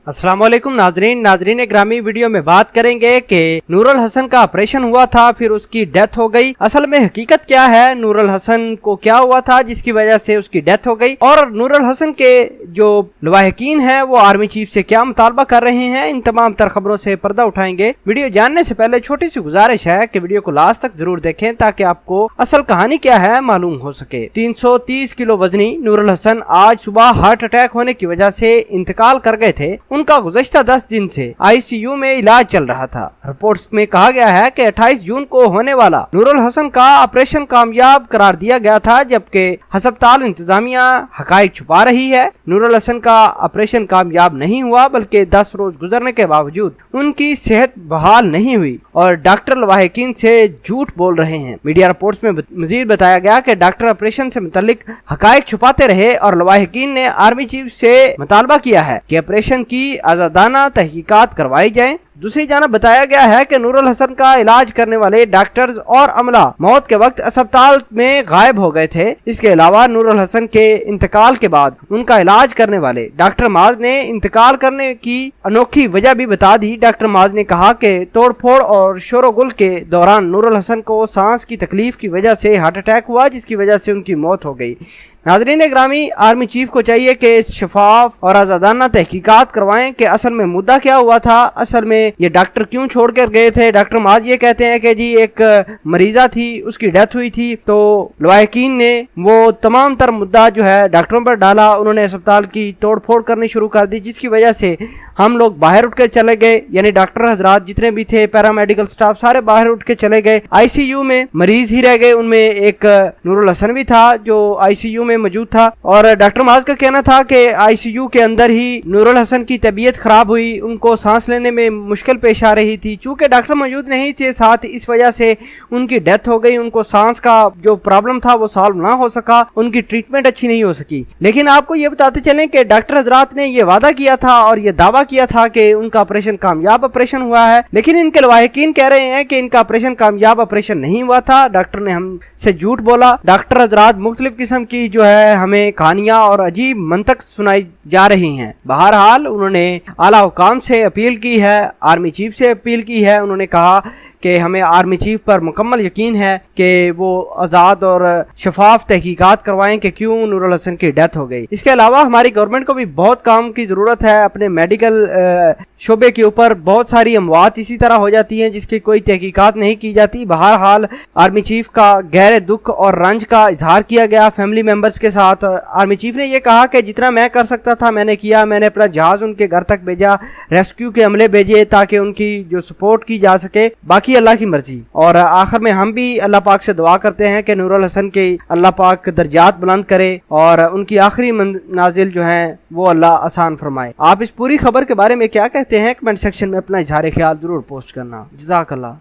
अस्सलाम वालेकुम नाजरीन ग्रामी वीडियो में बात करेंगे कि नूरुल हसन का ऑपरेशन हुआ था, फिर उसकी डेथ हो गई। असल में हकीकत क्या है, नूरुल हसन को क्या हुआ था जिसकी वजह से उसकी डेथ हो गई, और नूरुल हसन के जो लवाहिकीन हैं वो आर्मी चीफ से क्या मुतालबा कर रहे हैं। इन तमाम तर खबरों से पर्दा उठाएंगे। वीडियो जानने से पहले छोटी सी गुजारिश है कि वीडियो को लास्ट तक जरूर देखें ताकि आपको असल कहानी क्या है मालूम हो सके। 330 किलो वजनी नूरुल हसन आज सुबह हार्ट अटैक होने की वजह से इंतकाल कर गए थे। उनका गुज़श्ता 10 दिन से आईसीयू में इलाज चल रहा था। रिपोर्ट्स में कहा गया है कि 28 जून को होने वाला नूरुल हसन का ऑपरेशन कामयाब करार दिया गया था, जबकि अस्पताल इंतजामिया हकाइक छुपा रही है। नूरुल हसन का ऑपरेशन कामयाब नहीं हुआ, बल्कि 10 रोज गुजरने के बावजूद उनकी सेहत बहाल नहीं हुई और डॉक्टर लवाहिकीन से झूठ बोल रहे हैं। मीडिया रिपोर्ट्स में मजीद बताया गया कि डॉक्टर ऑपरेशन से मुतल्लिक हकाइक छुपाते रहे और लवाहिकीन ने आर्मी चीफ से मुतालबा किया है कि ऑपरेशन की आजादाना तहकीकात करवाई जाए। दूसरी जानब बताया गया है कि नूरुल हसन का इलाज करने वाले डॉक्टर्स और अमला मौत के वक्त अस्पताल में गायब हो गए थे। इसके अलावा नूरुल हसन के इंतकाल के बाद उनका इलाज करने वाले डॉक्टर माज ने इंतकाल करने की अनोखी वजह भी बता दी। डॉक्टर माज ने कहा कि तोड़फोड़ और शोरगुल के दौरान नूरुल हसन को सांस की तकलीफ की वजह से हार्ट अटैक हुआ, जिसकी वजह से उनकी मौत हो गई। नाज़रीन ग्रामी, आर्मी चीफ को चाहिए कि शफाफ और आजादाना तहकीकात करवाएं कि असल में मुद्दा क्या हुआ था, असल में ये डॉक्टर क्यों छोड़ कर गए थे। डॉक्टर माज ये कहते हैं कि जी एक मरीजा थी, उसकी डेथ हुई थी, तो लवाहिकीन ने वो तमाम तर मुद्दा जो है डॉक्टरों पर डाला। उन्होंने अस्पताल की तोड़ फोड़ करनी शुरू कर दी, जिसकी वजह से हम लोग बाहर उठ कर चले गए, यानी डॉक्टर हजरात जितने भी थे, पैरामेडिकल स्टाफ सारे बाहर उठ के चले गए। आईसीयू में मरीज ही रह गए, उनमें एक नूरुल हसन भी था जो आईसीयू में मौजूद था। और डॉक्टर माज का कहना था कि आईसीयू के अंदर ही नूरुल हसन की तबीयत खराब हुई, उनको सांस लेने में मुश्किल पेश आ रही थी। चूंकि डॉक्टर मौजूद नहीं थे साथ, इस वजह से उनकी डेथ हो गई। उनको सांस का जो प्रॉब्लम था वो सॉल्व ना हो सका, उनकी ट्रीटमेंट अच्छी नहीं हो सकी। लेकिन आपको ये बताते चलें कि डॉक्टर हजरात ने ये वादा किया था और ये दावा किया था कि उनका ऑपरेशन कामयाब ऑपरेशन हुआ है, लेकिन इनके लवाहिकीन कह रहे हैं कि इनका ऑपरेशन कामयाब ऑपरेशन नहीं हुआ था। डॉक्टर ने हमसे झूठ बोला। डॉक्टर हजरात मुख्तलिफ किस्म की जो है हमें कहानियां और अजीब मंतक सुनाई जा रही हैं। बहरहाल उन्होंने आला हुकाम से अपील की है, आर्मी चीफ से अपील की है। उन्होंने कहा कि हमें आर्मी चीफ पर मुकम्मल यकीन है कि वो आज़ाद और शफाफ तहकीकात करवाएं कि क्यों नूरुल हसन की डेथ हो गई। इसके अलावा हमारी गवर्नमेंट को भी बहुत काम की ज़रूरत है। अपने मेडिकल शोबे के ऊपर बहुत सारी अमवात इसी तरह हो जाती हैं जिसकी कोई तहकीकात नहीं की जाती। बहरहाल आर्मी चीफ का गहरे दुख और रंज का इजहार किया गया फैमिली मेम्बर्स के साथ। आर्मी चीफ ने यह कहा कि जितना मैं कर सकता था मैंने किया। मैंने अपना जहाज उनके घर तक भेजा, रेस्क्यू के अमले भेजे ताकि उनकी जो सपोर्ट की जा सके। बाकी अल्लाह की मर्जी। और आखिर में हम भी अल्लाह पाक से दुआ करते हैं कि नूरुल हसन के अल्लाह पाक दर्जात बुलंद करे और उनकी आखिरी मंजिल जो है वो अल्लाह आसान फरमाए। आप इस पूरी खबर के बारे में क्या कहते हैं, कमेंट सेक्शन में अपना इजहार ख्याल जरूर पोस्ट करना। जज़ाकल्लाह।